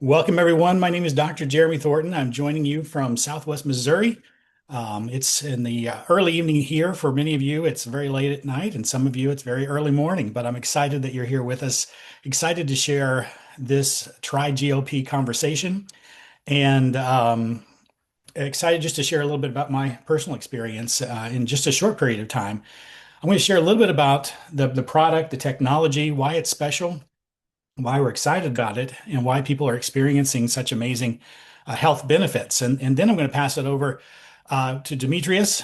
Welcome, everyone. My name is Dr. Jeremy Thornton. I'm joining you from Southwest Missouri. It's in the early evening here for many of you. It's very late at night, and some of you, it's very early morning. But I'm excited that you're here with us, excited to share this TriGLP conversation, and excited just to share a little bit about my personal experience in just a short period of time. I'm going to share a little bit about the product, the technology, why it's special, why we're excited about it, and why people are experiencing such amazing health benefits. And then I'm going to pass it over to Demitrius,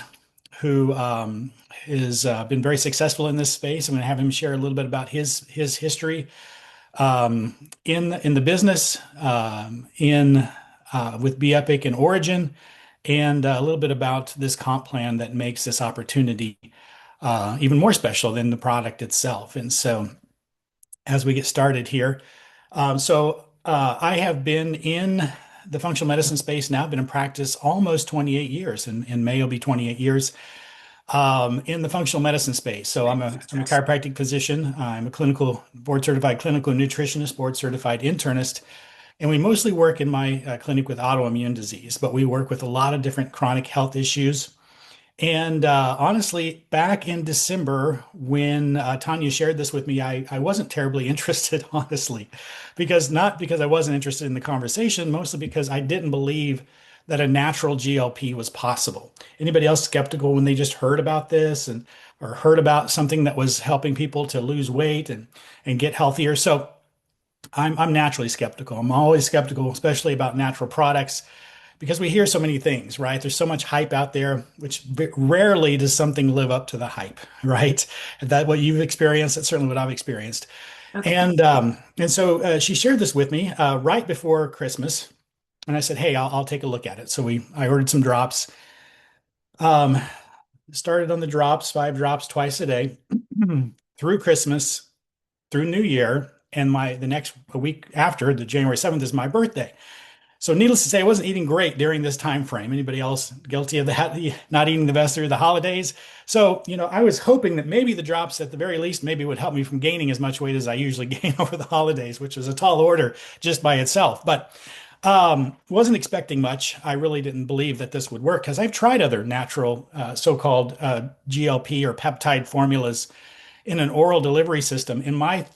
who has been very successful in this space. I'm going to have him share a little bit about his history in the business, in with Be Epic and Orygn, and a little bit about this comp plan that makes this opportunity even more special than the product itself. And so as we get started here. I have been in the functional medicine space now. I've been in practice almost 28 years. In May, will be 28 years in the functional medicine space. So I'm a chiropractic physician. I'm a clinical board certified clinical nutritionist, board certified internist. And we mostly work in my clinic with autoimmune disease, but we work with a lot of different chronic health issues. And honestly, back in December, when Tanya shared this with me, I wasn't terribly interested, honestly, not because I wasn't interested in the conversation, mostly because I didn't believe that a natural GLP was possible. Anybody else skeptical when they just heard about this and or heard about something that was helping people to lose weight and get healthier? So I'm naturally skeptical. I'm always skeptical, especially about natural products because we hear so many things, right? There's so much hype out there, which rarely does something live up to the hype, right? If that what you've experienced, that's certainly what I've experienced. Okay. And so she shared this with me right before Christmas, and I said, "Hey, I'll take a look at it." So I ordered some drops. Um, Started on the drops, 5 drops twice a day, through Christmas, through New Year, and the next a week after, the January 7th, is my birthday. So needless to say, I wasn't eating great during this time frame. Anybody else guilty of that? Not eating the best through the holidays. So, I was hoping that maybe the drops at the very least maybe would help me from gaining as much weight as I usually gain over the holidays, which was a tall order just by itself. But wasn't expecting much. I really didn't believe that this would work because I've tried other natural so-called GLP or peptide formulas in an oral delivery system. And my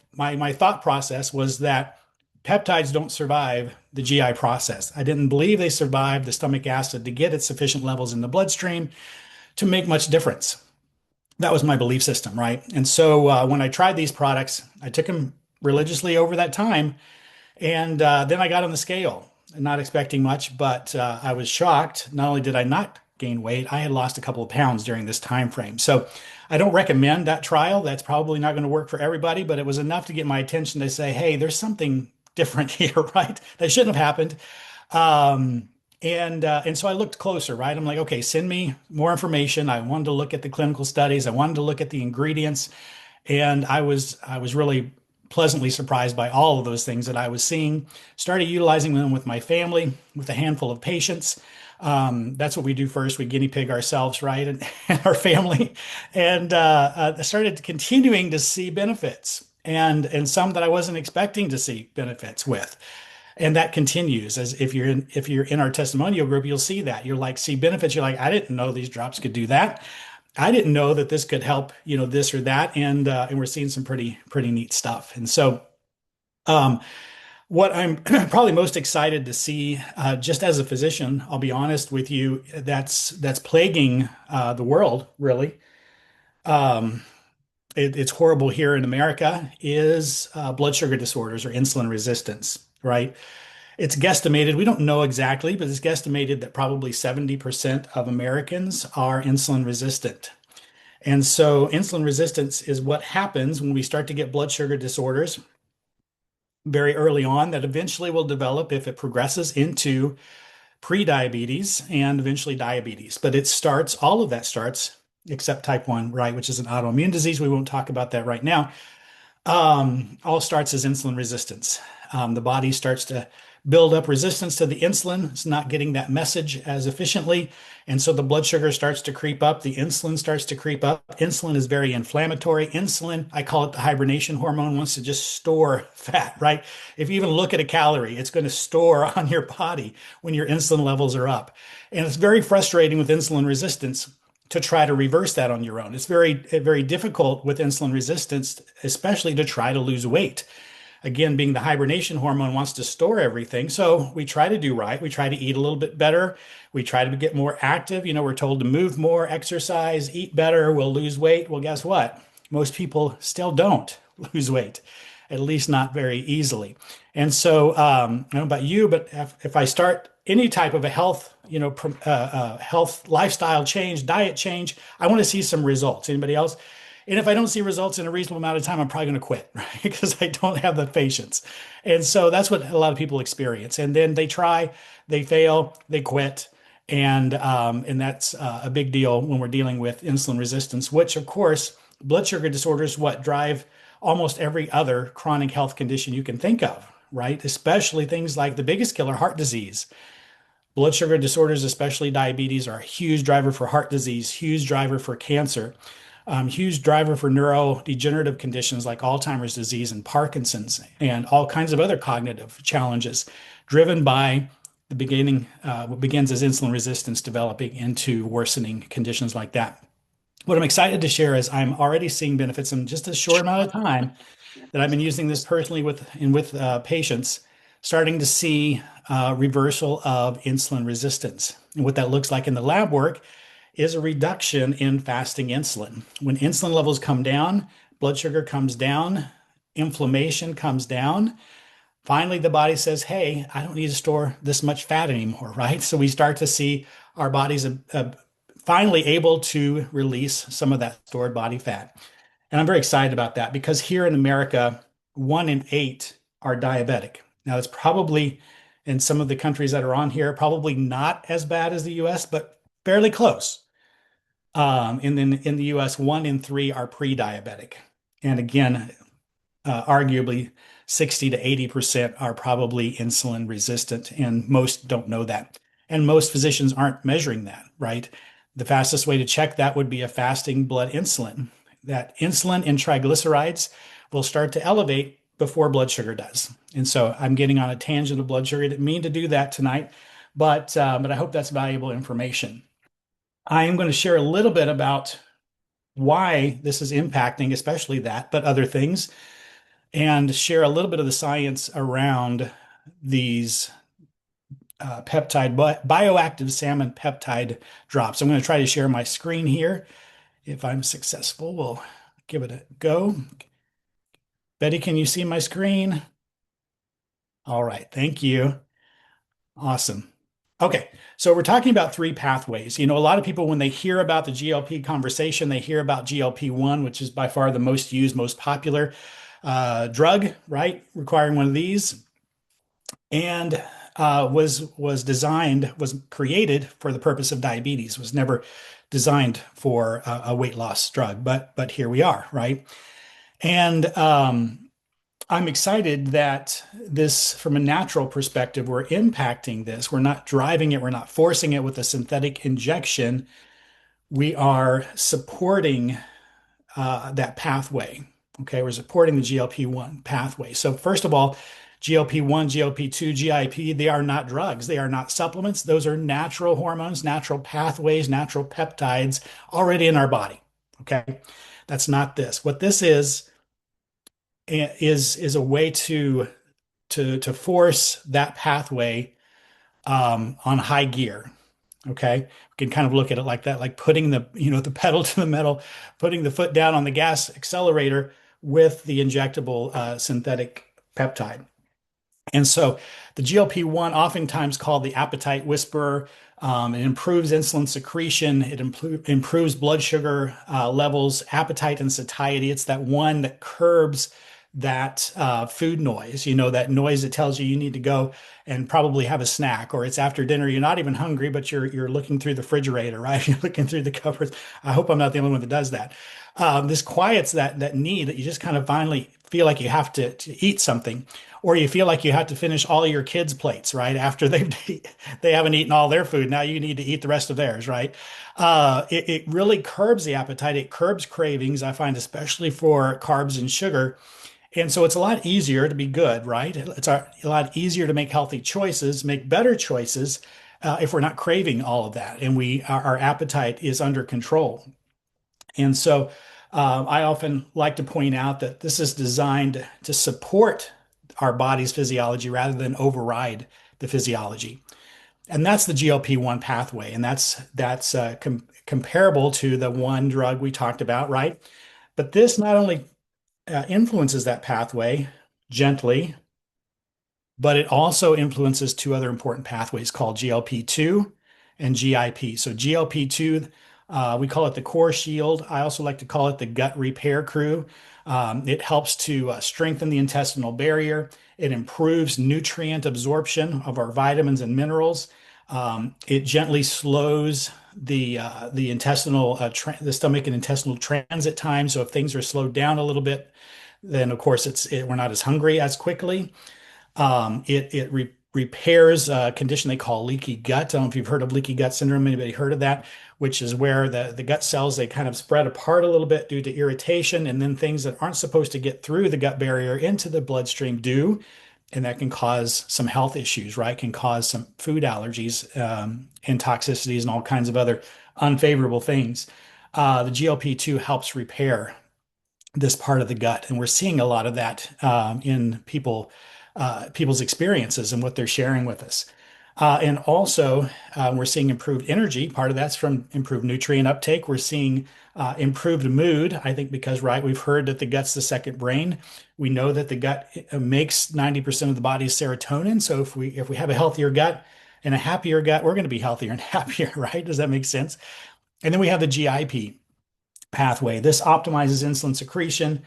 thought process was that peptides don't survive the GI process. I didn't believe they survived the stomach acid to get at sufficient levels in the bloodstream to make much difference. That was my belief system, right? And so when I tried these products, I took them religiously over that time, and then I got on the scale, not expecting much, but I was shocked. Not only did I not gain weight, I had lost a couple of pounds during this time frame. So I don't recommend that trial. That's probably not going to work for everybody, but it was enough to get my attention to say, hey, there's something different here, right? That shouldn't have happened. And so I looked closer, right? I'm like, okay, send me more information. I wanted to look at the clinical studies. I wanted to look at the ingredients, and I was really pleasantly surprised by all of those things that I was seeing. Started utilizing them with my family, with a handful of patients. That's what we do first. We guinea pig ourselves, right, and our family, and started continuing to see benefits, and some that I wasn't expecting to see benefits with. And that continues as if you're in our testimonial group, you'll see that you're like see benefits. You're like, I didn't know these drops could do that. I didn't know that this could help, this or that, and we're seeing some pretty neat stuff. And so, um, what I'm probably most excited to see, just as a physician, I'll be honest with you, that's plaguing the world really. Um, it's horrible here in America is blood sugar disorders or insulin resistance, right? It's guesstimated, we don't know exactly, but it's guesstimated that probably 70% of Americans are insulin resistant. And so insulin resistance is what happens when we start to get blood sugar disorders very early on that eventually will develop if it progresses into pre-diabetes and eventually diabetes. But all of that starts, except type 1, right, which is an autoimmune disease. We won't talk about that right now. All starts as insulin resistance. The body starts to build up resistance to the insulin. It's not getting that message as efficiently. And so the blood sugar starts to creep up. The insulin starts to creep up. Insulin is very inflammatory. Insulin, I call it the hibernation hormone, wants to just store fat, right? If you even look at a calorie, it's going to store on your body when your insulin levels are up. And it's very frustrating with insulin resistance to try to reverse that on your own. It's very difficult with insulin resistance, especially to try to lose weight. Again, being the hibernation hormone wants to store everything. So we try to do right. We try to eat a little bit better. We try to get more active. We're told to move more, exercise, eat better. We'll lose weight. Well, guess what? Most people still don't lose weight, at least not very easily. And so, I don't know about you, but if I start any type of a health, health lifestyle change, diet change, I want to see some results. Anybody else? And if I don't see results in a reasonable amount of time, I'm probably going to quit, right? Because I don't have the patience. And so that's what a lot of people experience. And then they try, they fail, they quit. And that's a big deal when we're dealing with insulin resistance, which of course, blood sugar disorders, what drive almost every other chronic health condition you can think of, right? Especially things like the biggest killer, heart disease. Blood sugar disorders, especially diabetes, are a huge driver for heart disease, huge driver for cancer, huge driver for neurodegenerative conditions like Alzheimer's disease and Parkinson's, and all kinds of other cognitive challenges driven by the beginning, what begins as insulin resistance developing into worsening conditions like that. What I'm excited to share is I'm already seeing benefits in just a short amount of time that I've been using this personally with patients, starting to see reversal of insulin resistance. And what that looks like in the lab work is a reduction in fasting insulin. When insulin levels come down, blood sugar comes down, inflammation comes down. Finally, the body says, hey, I don't need to store this much fat anymore, right? So we start to see our bodies finally able to release some of that stored body fat. And I'm very excited about that because here in America, 1 in 8 are diabetic. Now, it's probably in some of the countries that are on here, probably not as bad as the US, but fairly close. And then in the US, 1 in 3 are pre-diabetic. And again, arguably 60 to 80% are probably insulin resistant, and most don't know that. And most physicians aren't measuring that, right? The fastest way to check that would be a fasting blood insulin. That insulin and triglycerides will start to elevate before blood sugar does. And so I'm getting on a tangent of blood sugar. I didn't mean to do that tonight, but I hope that's valuable information. I am going to share a little bit about why this is impacting, especially that, but other things, and share a little bit of the science around these bioactive salmon peptide drops. I'm going to try to share my screen here. If I'm successful, we'll give it a go. Betty, can you see my screen? All right, thank you. Awesome. Okay, so we're talking about 3 pathways. A lot of people, when they hear about the GLP conversation, they hear about GLP-1, which is by far the most used, most popular drug, right? Requiring one of these, and was created for the purpose of diabetes. Was never designed for a weight loss drug, but here we are, right? And I'm excited that this, from a natural perspective, we're impacting this. We're not driving it. We're not forcing it with a synthetic injection. We are supporting that pathway. Okay, we're supporting the GLP-1 pathway. So first of all, GLP-1, GLP-2, GIP, they are not drugs. They are not supplements. Those are natural hormones, natural pathways, natural peptides already in our body. Okay, that's not this. What this is a way to force that pathway on high gear. Okay, we can kind of look at it like that, like putting the pedal to the metal, putting the foot down on the gas accelerator with the injectable synthetic peptide. And so the GLP-1, oftentimes called the appetite whisperer, it improves insulin secretion. It improves blood sugar levels, appetite, and satiety. It's that one that curbs that food noise, that noise that tells you need to go and probably have a snack, or it's after dinner. You're not even hungry, but you're looking through the refrigerator, right? You're looking through the cupboards. I hope I'm not the only one that does that. This quiets that need that you just kind of finally feel like you have to eat something, or you feel like you have to finish all your kids' plates, right? After they haven't eaten all their food, now you need to eat the rest of theirs, right? It really curbs the appetite. It curbs cravings, I find, especially for carbs and sugar. And so it's a lot easier to be good, right? It's a lot easier to make healthy choices, make better choices, if we're not craving all of that and our appetite is under control. And so I often like to point out that this is designed to support our body's physiology rather than override the physiology. And that's the GLP-1 pathway. And that's comparable to the one drug we talked about, right? But this not only influences that pathway gently, but it also influences two other important pathways called GLP-2 and GIP. So GLP-2, we call it the core shield. I also like to call it the gut repair crew. It helps to strengthen the intestinal barrier. It improves nutrient absorption of our vitamins and minerals. It gently slows the stomach and intestinal transit time. So if things are slowed down a little bit, then of course we're not as hungry as quickly. It repairs a condition they call leaky gut. I don't know if you've heard of leaky gut syndrome. Anybody heard of that? Which is where the gut cells they kind of spread apart a little bit due to irritation, and then things that aren't supposed to get through the gut barrier into the bloodstream do, and that can cause some health issues, right? Can cause some food allergies, and toxicities, and all kinds of other unfavorable things. The GLP-2 helps repair this part of the gut. And we're seeing a lot of that in people's experiences and what they're sharing with us. And also, we're seeing improved energy. Part of that's from improved nutrient uptake. We're seeing improved mood, I think, because, right, we've heard that the gut's the second brain. We know that the gut makes 90% of the body's serotonin. So if we have a healthier gut and a happier gut, we're going to be healthier and happier, right? Does that make sense? And then we have the GIP pathway. This optimizes insulin secretion.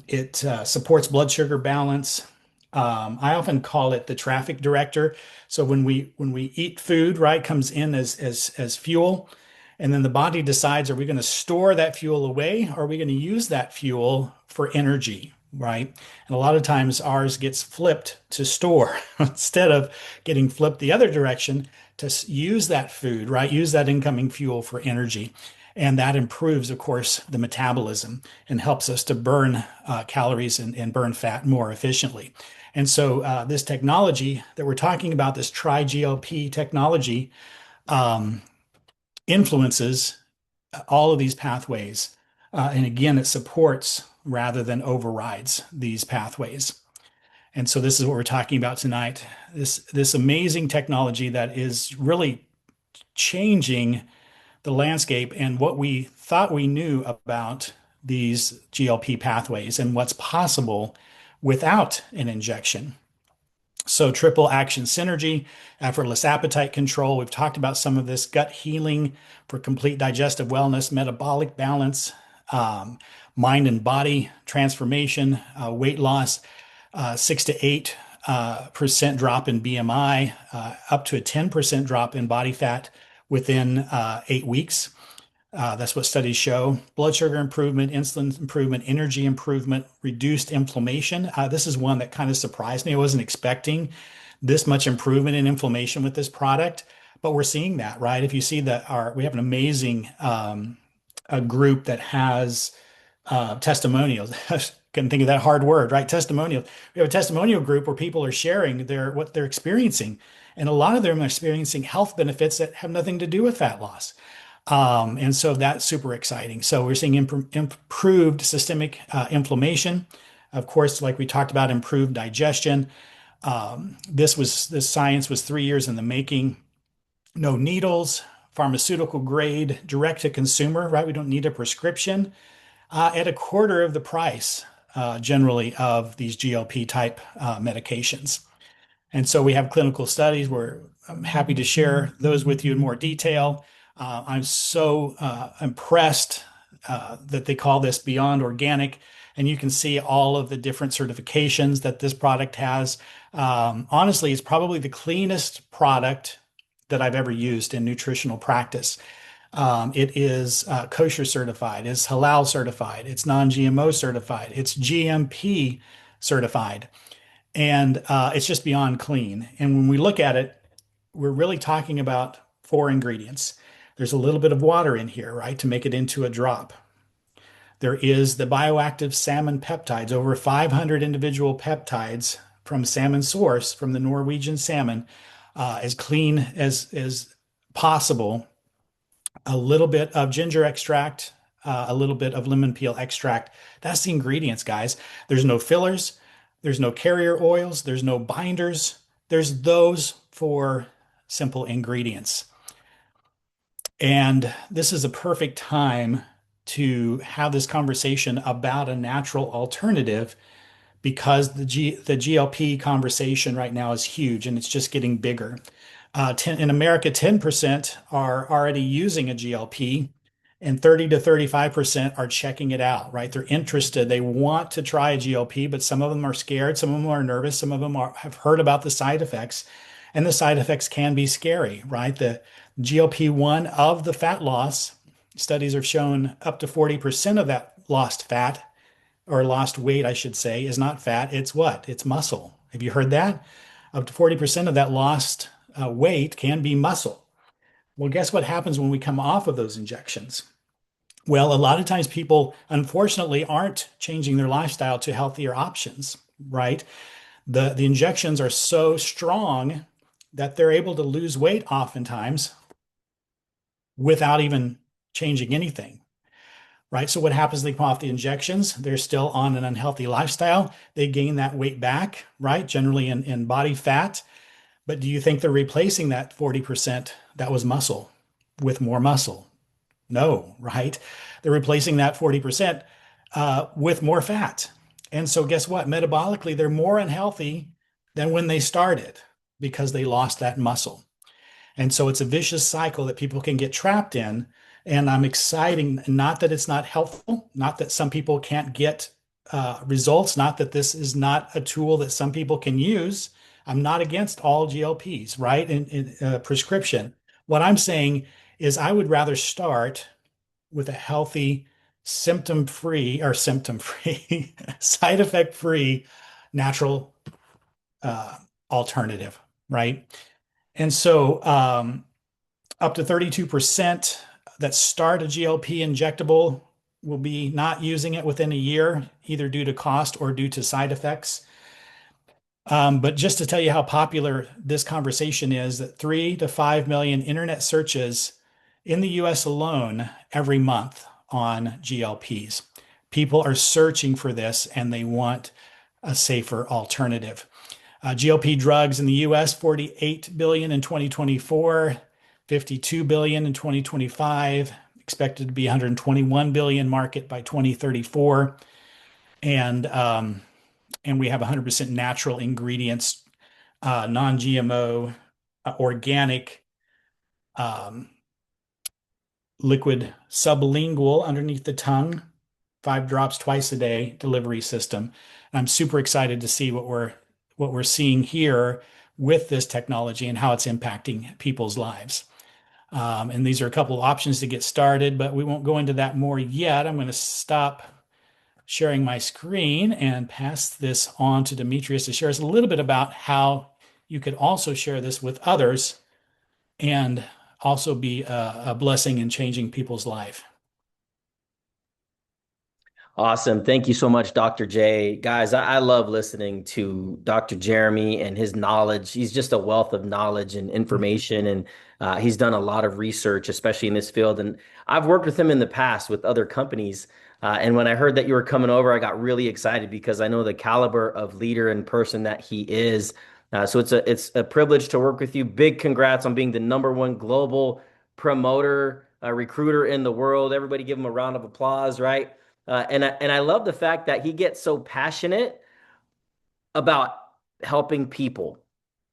It supports blood sugar balance. I often call it the traffic director. So when we eat food, right, comes in as fuel, and then the body decides, are we going to store that fuel away, or are we going to use that fuel for energy, right? And a lot of times ours gets flipped to store instead of getting flipped the other direction to use that food, right? Use that incoming fuel for energy. And that improves, of course, the metabolism and helps us to burn calories and burn fat more efficiently. And so, this technology that we're talking about, this TriGLP technology, um, influences all of these pathways. And again, it supports rather than overrides these pathways. And so, this is what we're talking about tonight. This amazing technology that is really changing the landscape and what we thought we knew about these GLP pathways and what's possible without an injection. So, triple action synergy, effortless appetite control. We've talked about some of this gut healing for complete digestive wellness, metabolic balance, um, mind and body transformation, weight loss, 6 to 8% drop in BMI, up to a 10% drop in body fat within 8 weeks. That's what studies show. Blood sugar improvement, insulin improvement, energy improvement, reduced inflammation. This is one that kind of surprised me. I wasn't expecting this much improvement in inflammation with this product, but we're seeing that, right? If you see that we have an amazing a group that has testimonials. I couldn't think of that hard word, right? Testimonial. We have a testimonial group where people are sharing what they're experiencing, and a lot of them are experiencing health benefits that have nothing to do with fat loss. And so that's super exciting. So we're seeing improved systemic inflammation. Of course, like we talked about, improved digestion. This science was 3 years in the making. No needles, pharmaceutical grade, direct to consumer, right? We don't need a prescription at a quarter of the price, generally, of these GLP type medications. And so we have clinical studies. I'm happy to share those with you in more detail. I'm so impressed that they call this Beyond Organic, and you can see all of the different certifications that this product has. Honestly, it's probably the cleanest product that I've ever used in nutritional practice. It is kosher certified, it's halal certified, it's non-GMO certified, it's GMP certified, and it's just beyond clean. And when we look at it, we're really talking about four ingredients. There's a little bit of water in here, right, to make it into a drop. There is the bioactive salmon peptides, over 500 individual peptides from salmon source, from the Norwegian salmon, as clean as possible. A little bit of ginger extract, a little bit of lemon peel extract. That's the ingredients, guys. There's no fillers, there's no carrier oils, there's no binders. There's those four simple ingredients. And this is a perfect time to have this conversation about a natural alternative because the GLP conversation right now is huge and it's just getting bigger. In America, 10% are already using a GLP, and 30 to 35% are checking it out, right? They're interested. They want to try a GLP, but some of them are scared. Some of them are nervous. Some of them have heard about the side effects, and the side effects can be scary, right? The GLP-1 of the fat loss studies have shown up to 40% of that lost fat or lost weight, I should say, is not fat. It's what? It's muscle. Have you heard that? Up to 40% of that lost weight can be muscle. Well, guess what happens when we come off of those injections? Well, a lot of times people, unfortunately, aren't changing their lifestyle to healthier options, right? The injections are so strong that they're able to lose weight oftentimes without even changing anything, right? So what happens? They come off the injections. They're still on an unhealthy lifestyle. They gain that weight back, right? Generally in body fat. But do you think they're replacing that 40% that was muscle with more muscle? No, right? They're replacing that 40% with more fat. And so guess what? Metabolically, they're more unhealthy than when they started because they lost that muscle. And so it's a vicious cycle that people can get trapped in. And I'm excited, not that it's not helpful, not that some people can't get results, not that this is not a tool that some people can use. I'm not against all GLPs, right? In prescription. What I'm saying is I would rather start with a healthy, symptom-free, side effect-free, natural alternative, right? And so up to 32% that start a GLP injectable will be not using it within a year, either due to cost or due to side effects. But just to tell you how popular this conversation is, that 3 to 5 million internet searches in the US alone every month on GLPs. People are searching for this and they want a safer alternative. GLP drugs in the US, 48 billion in 2024, 52 billion in 2025, expected to be 121 billion market by 2034. And we have 100% natural ingredients, non-GMO, organic, um, liquid sublingual underneath the tongue, 5 drops twice a day delivery system. And I'm super excited to see what we're seeing here with this technology and how it's impacting people's lives. And these are a couple of options to get started, but we won't go into that more yet. I'm going to stop sharing my screen and pass this on to Demitrius to share us a little bit about how you could also share this with others and also be a blessing in changing people's life. Awesome. Thank you so much, Dr. J. Guys, I love listening to Dr. Jeremy and his knowledge. He's just a wealth of knowledge and information, and he's done a lot of research, especially in this field. And I've worked with him in the past with other companies. And when I heard that you were coming over, I got really excited because I know the caliber of leader and person that he is. So it's a privilege to work with you. Big congrats on being the #1 global promoter, recruiter in the world. Everybody give him a round of applause, right? And I love the fact that he gets so passionate about helping people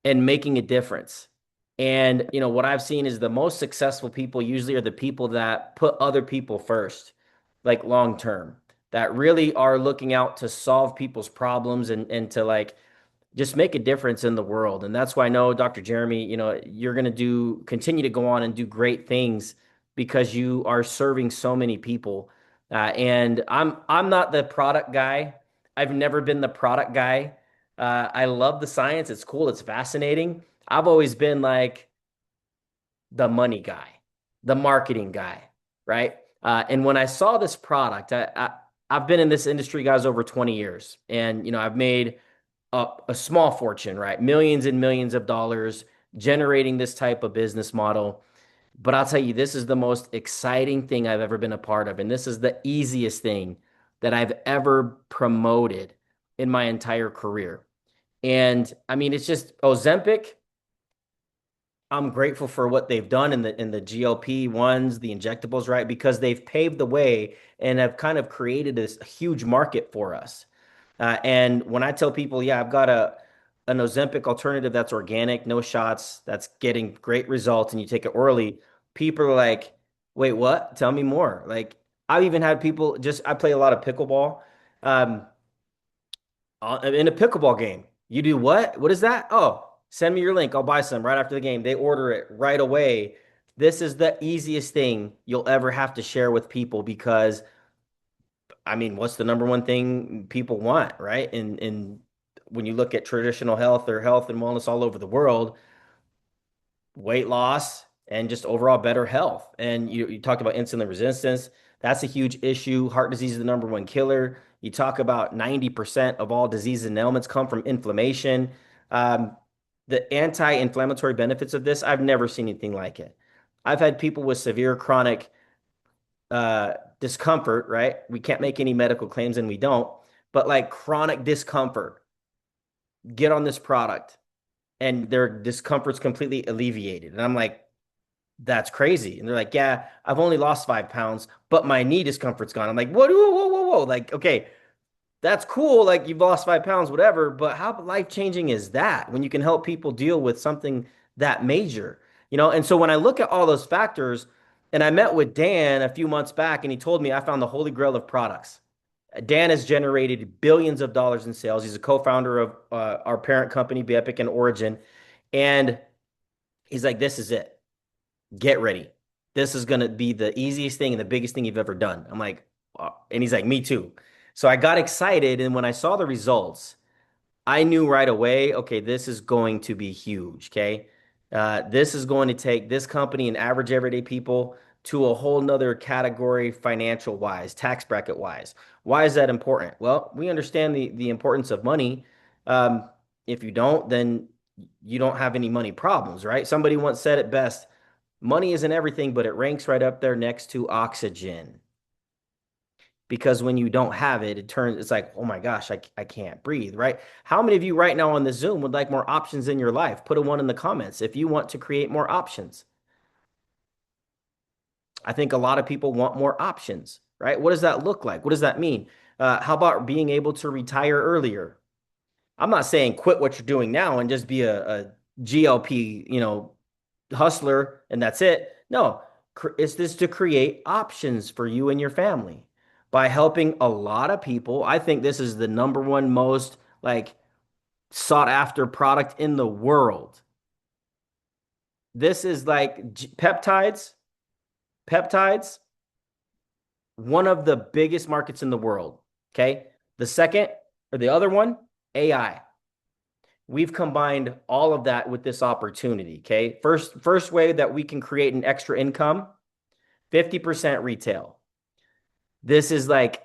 and making a difference. And what I've seen is the most successful people usually are the people that put other people first, like long term, that really are looking out to solve people's problems and to like just make a difference in the world. And that's why I know, Dr. Jeremy, you're going to continue to go on and do great things because you are serving so many people. And I'm not the product guy. I've never been the product guy. I love the science. It's cool. It's fascinating. I've always been like the money guy, the marketing guy, right? And when I saw this product, I've been in this industry, guys, over 20 years, and I've made a small fortune, right? Millions and millions of dollars generating this type of business model. But I'll tell you, this is the most exciting thing I've ever been a part of. And this is the easiest thing that I've ever promoted in my entire career. And I mean, it's just Ozempic. I'm grateful for what they've done in the GLP ones, the injectables, right? Because they've paved the way and have kind of created this huge market for us. And when I tell people, yeah, I've got an Ozempic alternative that's organic, no shots, that's getting great results, and you take it orally, people are like, wait, what? Tell me more. Like, I've even had people I play a lot of pickleball. Um, in a pickleball game. You do what? What is that? Oh, send me your link. I'll buy some right after the game. They order it right away. This is the easiest thing you'll ever have to share with people because, I mean, what's the number one thing people want, right? And when you look at traditional health or health and wellness all over the world, weight loss and just overall better health. And you talked about insulin resistance. That's a huge issue. Heart disease is the number one killer. You talk about 90% of all diseases and ailments come from inflammation. Um, the anti-inflammatory benefits of this, I've never seen anything like it. I've had people with severe chronic discomfort, right? We can't make any medical claims and we don't, but like chronic discomfort, get on this product and their discomfort's completely alleviated. And I'm like, that's crazy. And they're like, yeah, I've only lost 5 pounds, but my knee discomfort's gone. I'm like, what? Whoa, whoa, whoa, whoa. Like, okay, that's cool. Like you've lost 5 pounds, whatever. But how life-changing is that when you can help people deal with something that major? And so when I look at all those factors, and I met with Dan a few months back, and he told me I found the holy grail of products. Dan has generated billions of dollars in sales. He's a co-founder of our parent company, Be Epic and Orygn. And he's like, this is it. Get ready. This is going to be the easiest thing and the biggest thing you've ever done. I'm like, and he's like, me too. So I got excited. And when I saw the results, I knew right away, okay, this is going to be huge. Okay. This is going to take this company and average everyday people to a whole nother category financial wise, tax bracket wise. Why is that important? Well, we understand the importance of money. Um, if you don't, then you don't have any money problems, right? Somebody once said it best, money isn't everything, but it ranks right up there next to oxygen. Because when you don't have it, it's like, oh my gosh, I can't breathe, right? How many of you right now on the Zoom would like more options in your life? Put a one in the comments if you want to create more options. I think a lot of people want more options, right? What does that look like? What does that mean? How about being able to retire earlier? I'm not saying quit what you're doing now and just be a GLP, hustler and that's it. No, it's this to create options for you and your family by helping a lot of people. I think this is the number one most like sought after product in the world. This is like peptides, one of the biggest markets in the world. Okay. The second or the other one, AI. We've combined all of that with this opportunity. Okay. First way that we can create an extra income, 50% retail. This is like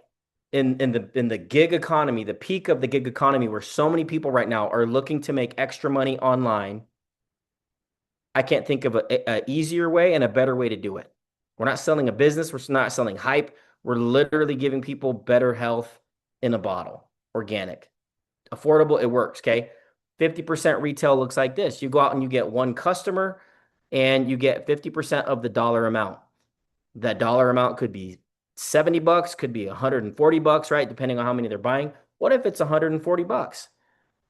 in the gig economy, the peak of the gig economy, where so many people right now are looking to make extra money online. I can't think of a easier way and a better way to do it. We're not selling a business. We're not selling hype. We're literally giving people better health in a bottle, organic, affordable. It works. Okay. 50% retail looks like this. You go out and you get one customer and you get 50% of the dollar amount. That dollar amount could be $70, could be $140, right? Depending on how many they're buying. What if it's $140?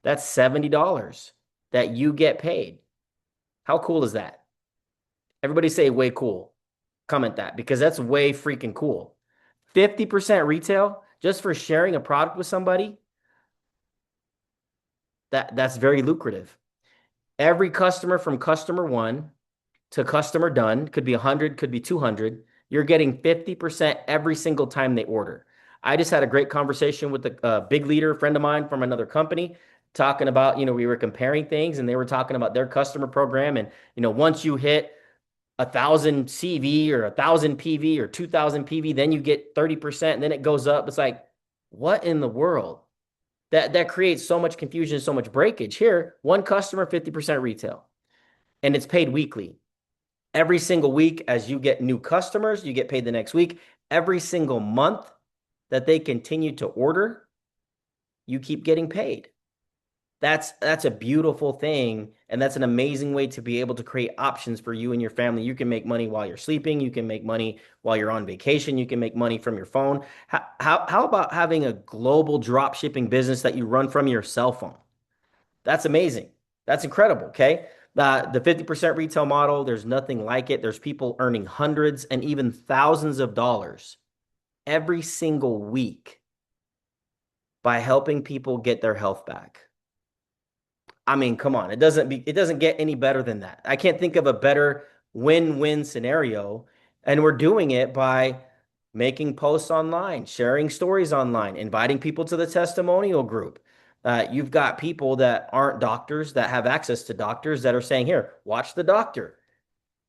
That's $70 that you get paid. How cool is that? Everybody say way cool. Comment that because that's way freaking cool. 50% retail just for sharing a product with somebody. That's very lucrative. Every customer from customer one to customer done, could be 100, could be 200. You're getting 50% every single time they order. I just had a great conversation with a big leader, friend of mine from another company, talking about, we were comparing things and they were talking about their customer program. And, once you hit 1,000 CV or 1,000 PV or 2,000 PV, then you get 30% and then it goes up. It's like, what in the world? That creates so much confusion, so much breakage. Here, one customer, 50% retail, and it's paid weekly. Every single week, as you get new customers, you get paid the next week. Every single month that they continue to order, you keep getting paid. That's a beautiful thing, and that's an amazing way to be able to create options for you and your family. You can make money while you're sleeping. You can make money while you're on vacation. You can make money from your phone. How about having a global drop shipping business that you run from your cell phone? That's amazing. That's incredible. Okay. The 50% retail model, there's nothing like it. There's people earning hundreds and even thousands of dollars every single week by helping people get their health back. I mean, come on. It doesn't get any better than that. I can't think of a better win-win scenario. And we're doing it by making posts online, sharing stories online, inviting people to the testimonial group. You've got people that aren't doctors that have access to doctors that are saying, here, watch the doctor.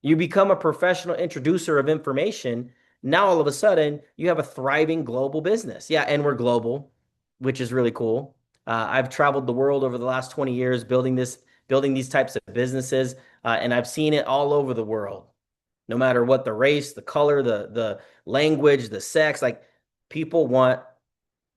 You become a professional introducer of information. Now, all of a sudden, you have a thriving global business. Yeah, and we're global, which is really cool. I've traveled the world over the last 20 years building these types of businesses, and I've seen it all over the world. No matter what the race, the color, the language, the sex, like people want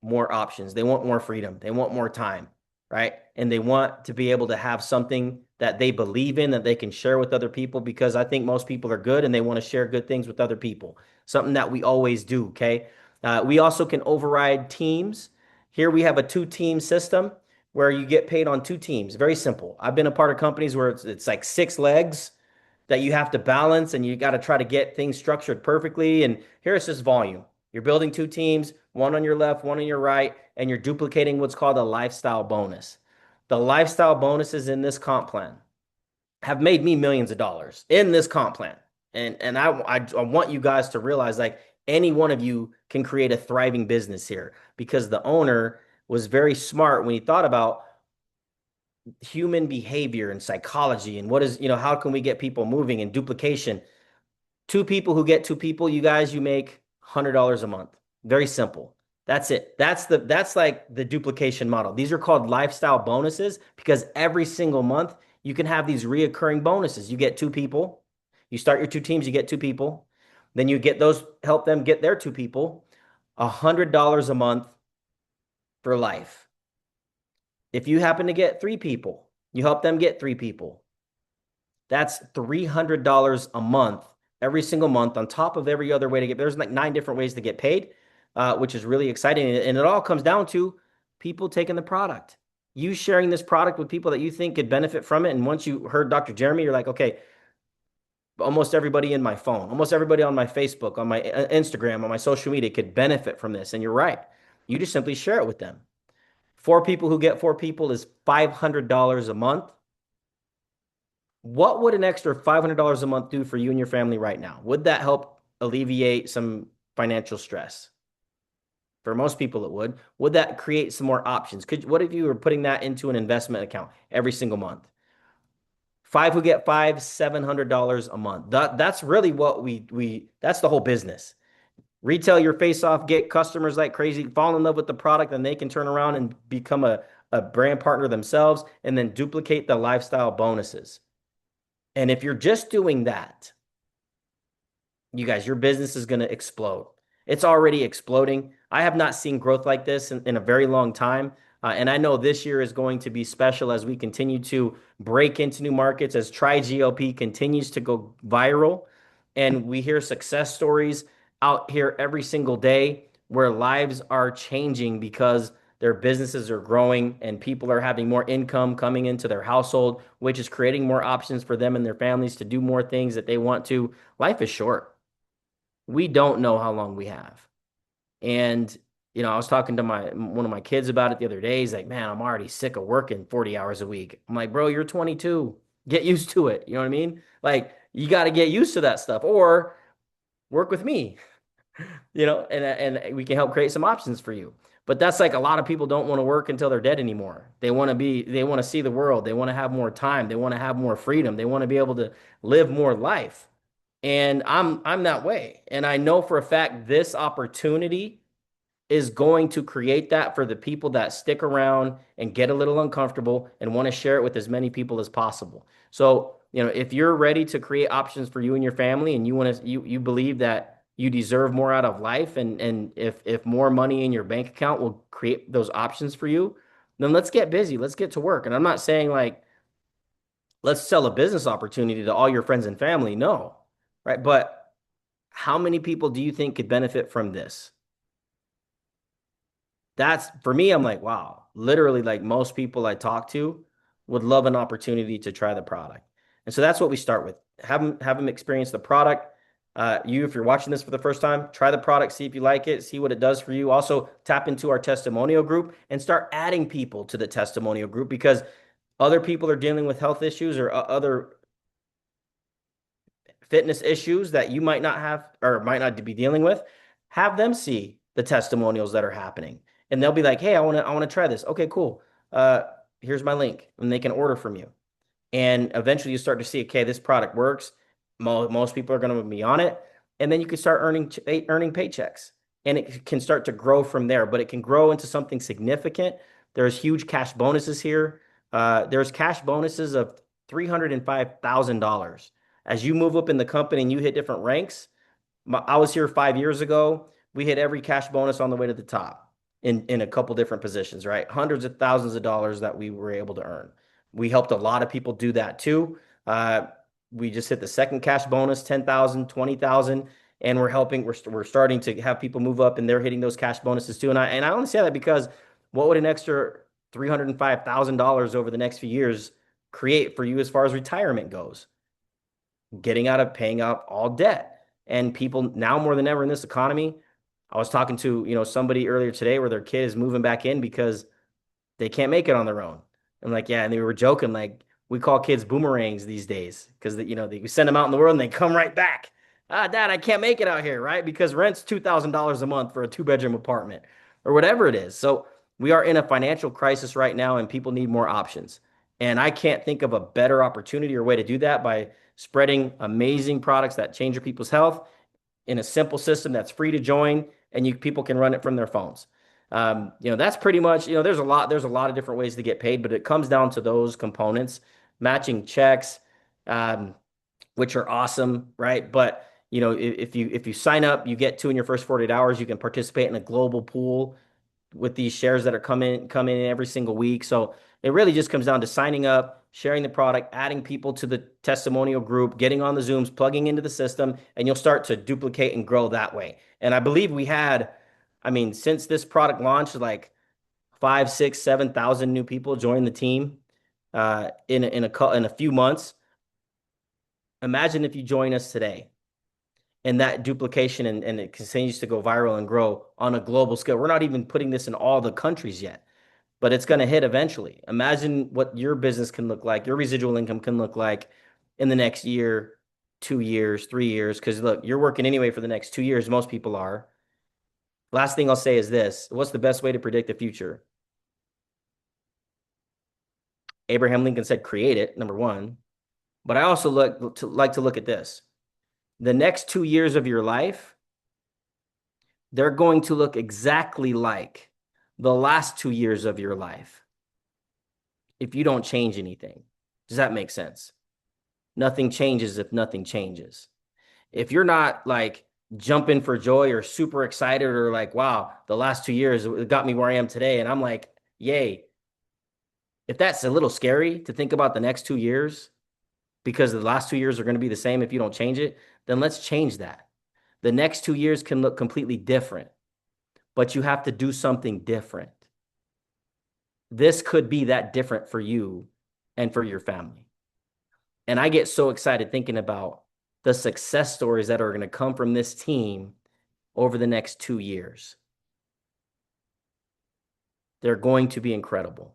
more options. They want more freedom. They want more time, right? And they want to be able to have something that they believe in that they can share with other people because I think most people are good and they want to share good things with other people. Something that we always do, okay? We also can override teams. Here we have a two-team system where you get paid on two teams. Very simple. I've been a part of companies where it's like six legs that you have to balance and you got to try to get things structured perfectly. And here it's just volume. You're building two teams, one on your left, one on your right, and you're duplicating what's called a lifestyle bonus. The lifestyle bonuses in this comp plan have made me millions of dollars in this comp plan. And I want you guys to realize like any one of you can create a thriving business here because the owner was very smart when he thought about human behavior and psychology and what is, how can we get people moving and duplication. Two people who get two people, you guys, you make $100 a month. Very simple. That's it. That's like the duplication model. These are called lifestyle bonuses because every single month you can have these reoccurring bonuses. You get two people. You start your two teams, you get two people. Then you get those, help them get their two people, $100 a month for life. If you happen to get three people, you help them get three people. That's $300 a month, every single month, on top of every other way to get. There's like 9 different ways to get paid, which is really exciting. And it all comes down to people taking the product, you sharing this product with people that you think could benefit from it. And once you heard Dr. Jeremy, you're like, okay, almost everybody in my phone, almost everybody on my Facebook, on my Instagram, on my social media could benefit from this. And you're right. You just simply share it with them. 4 people who get 4 people is $500 a month. What would an extra $500 a month do for you and your family right now? Would that help alleviate some financial stress? For most people, it would. Would that create some more options? What if you were putting that into an investment account every single month? 5 who get 5, $700 a month. That's really what that's the whole business. Retail your face off, get customers like crazy, fall in love with the product, and they can turn around and become a brand partner themselves and then duplicate the lifestyle bonuses. And if you're just doing that, you guys, your business is going to explode. It's already exploding. I have not seen growth like this in a very long time. And I know this year is going to be special as we continue to break into new markets, as TriGLP continues to go viral. And we hear success stories out here every single day where lives are changing because their businesses are growing and people are having more income coming into their household, which is creating more options for them and their families to do more things that they want to. Life is short. We don't know how long we have. And, I was talking to one of my kids about it the other day. He's like, man, I'm already sick of working 40 hours a week. I'm like, bro, you're 22. Get used to it. You know what I mean? Like you got to get used to that stuff or work with me, and we can help create some options for you. But that's like a lot of people don't want to work until they're dead anymore. They want to see the world. They want to have more time. They want to have more freedom. They want to be able to live more life. And I'm that way. And I know for a fact this opportunity is going to create that for the people that stick around and get a little uncomfortable and want to share it with as many people as possible. So, if you're ready to create options for you and your family and you believe that you deserve more out of life and if more money in your bank account will create those options for you, then let's get busy. Let's get to work. And I'm not saying like let's sell a business opportunity to all your friends and family. No. Right? But how many people do you think could benefit from this? That's for me, I'm like, wow, literally, like most people I talk to would love an opportunity to try the product. And so that's what we start with. Have them experience the product. If you're watching this for the first time, try the product, see if you like it, see what it does for you. Also, tap into our testimonial group and start adding people to the testimonial group because other people are dealing with health issues or other fitness issues that you might not have or might not be dealing with, have them see the testimonials that are happening. And they'll be like, hey, I want to try this. Okay, cool. Uh, Here's my link. And they can order from you. And eventually you start to see, okay, this product works. Most people are going to be on it. And then you can start earning paychecks. And it can start to grow from there, but it can grow into something significant. There's huge cash bonuses here. There's cash bonuses of $305,000 as you move up in the company and you hit different ranks. I was here 5 years ago. We hit every cash bonus on the way to the top in a couple different positions, right? Hundreds of thousands of dollars that we were able to earn. We helped a lot of people do that too. Uh, we just hit the second cash bonus, 10,000, 20,000, and we're starting to have people move up and they're hitting those cash bonuses too. And I only say that because what would an extra $305,000 over the next few years create for you as far as retirement goes? Getting out of paying out all debt. And people now more than ever in this economy, I was talking to, somebody earlier today where their kid is moving back in because they can't make it on their own. I'm like, yeah, and they were joking like we call kids boomerangs these days because we send them out in the world and they come right back. Ah, Dad, I can't make it out here, right? Because rent's $2,000 a month for a two-bedroom apartment or whatever it is. So we are in a financial crisis right now and people need more options. And I can't think of a better opportunity or way to do that by spreading amazing products that change your people's health in a simple system that's free to join and people can run it from their phones. That's pretty much, there's a lot of different ways to get paid, but it comes down to those components, matching checks, um, which are awesome, right? But if you sign up, you get two in your first 48 hours, you can participate in a global pool with these shares that are coming in every single week. So it really just comes down to signing up, sharing the product, adding people to the testimonial group, getting on the Zooms, plugging into the system, and you'll start to duplicate and grow that way. And I believe since this product launched, like 5, 6, 7,000 new people joined the team in a few months. Imagine if you join us today and that duplication and it continues to go viral and grow on a global scale. We're not even putting this in all the countries yet, but it's going to hit eventually. Imagine what your business can look like, your residual income can look like in the next year, 2 years, 3 years. Because look, you're working anyway for the next 2 years. Most people are. Last thing I'll say is this: what's the best way to predict the future? Abraham Lincoln said, create it, number one. But I also like to look at this. The next 2 years of your life, they're going to look exactly like the last 2 years of your life if you don't change anything. Does that make sense? Nothing changes if nothing changes. If you're not like jumping for joy or super excited or like, wow, the last 2 years got me where I am today. And I'm like, yay. If that's a little scary to think about the next 2 years because the last 2 years are going to be the same if you don't change it, then let's change that. The next 2 years can look completely different, but you have to do something different. This could be that different for you and for your family. And I get so excited thinking about the success stories that are going to come from this team over the next 2 years. They're going to be incredible.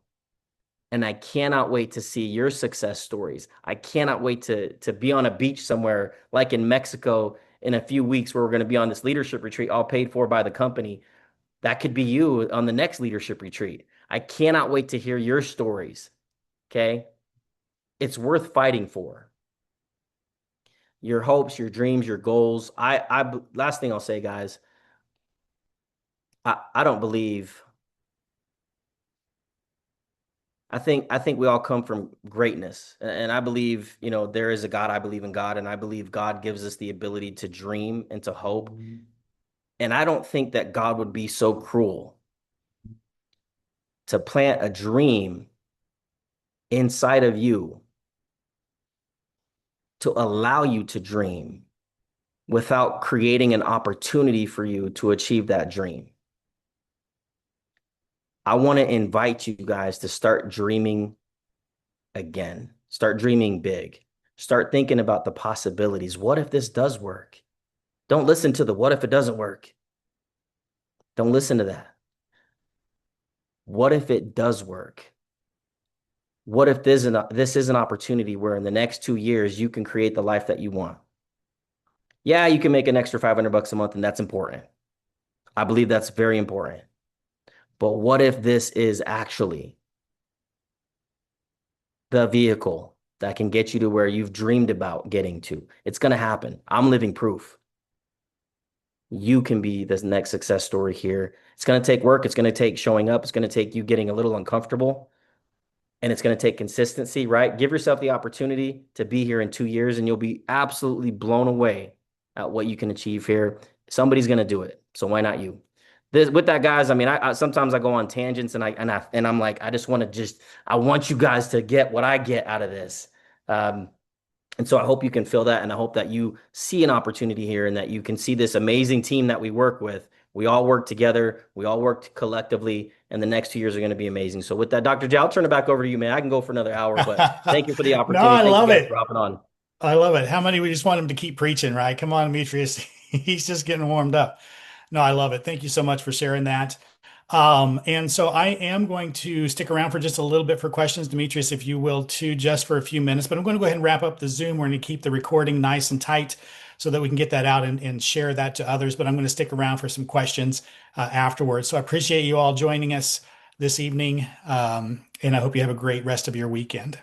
And I cannot wait to see your success stories. I cannot wait to be on a beach somewhere like in Mexico in a few weeks where we're going to be on this leadership retreat, all paid for by the company. That could be you on the next leadership retreat. I cannot wait to hear your stories. Okay. It's worth fighting for. Your hopes, your dreams, your goals. Last thing I'll say, guys, I don't believe I think we all come from greatness. And I believe, there is a God. I believe in God, and I believe God gives us the ability to dream and to hope. And I don't think that God would be so cruel to plant a dream inside of you to allow you to dream without creating an opportunity for you to achieve that dream. I want to invite you guys to start dreaming again. Start dreaming big. Start thinking about the possibilities. What if this does work? Don't listen to the what if it doesn't work. Don't listen to that. What if it does work? What if this is an opportunity where in the next 2 years you can create the life that you want? Yeah, you can make an extra $500 a month, and that's important. I believe that's very important. But what if this is actually the vehicle that can get you to where you've dreamed about getting to? It's going to happen. I'm living proof. You can be this next success story here. It's going to take work. It's going to take showing up. It's going to take you getting a little uncomfortable, and it's going to take consistency, right? Give yourself the opportunity to be here in 2 years, and you'll be absolutely blown away at what you can achieve here. Somebody's going to do it. So why not you? With that, guys, I mean, I sometimes I go on tangents, and I'm like, I want you guys to get what I get out of this. And so I hope you can feel that, and I hope that you see an opportunity here and that you can see this amazing team that we work with. We all work together. We all work collectively, and the next 2 years are going to be amazing. So with that, Dr. J, I'll turn it back over to you, man. I can go for another hour, but thank you for the No, opportunity. I Thank you love guys for it. hopping on. I love it. How many we just want him to keep preaching, right? Come on, Demetrius. He's just getting warmed up. No, I love it. Thank you so much for sharing that. And so I am going to stick around for just a little bit for questions, Demetrius, if you will, too, just for a few minutes. But I'm going to go ahead and wrap up the Zoom. We're going to keep the recording nice and tight so that we can get that out and share that to others. But I'm going to stick around for some questions afterwards. So I appreciate you all joining us this evening. And I hope you have a great rest of your weekend.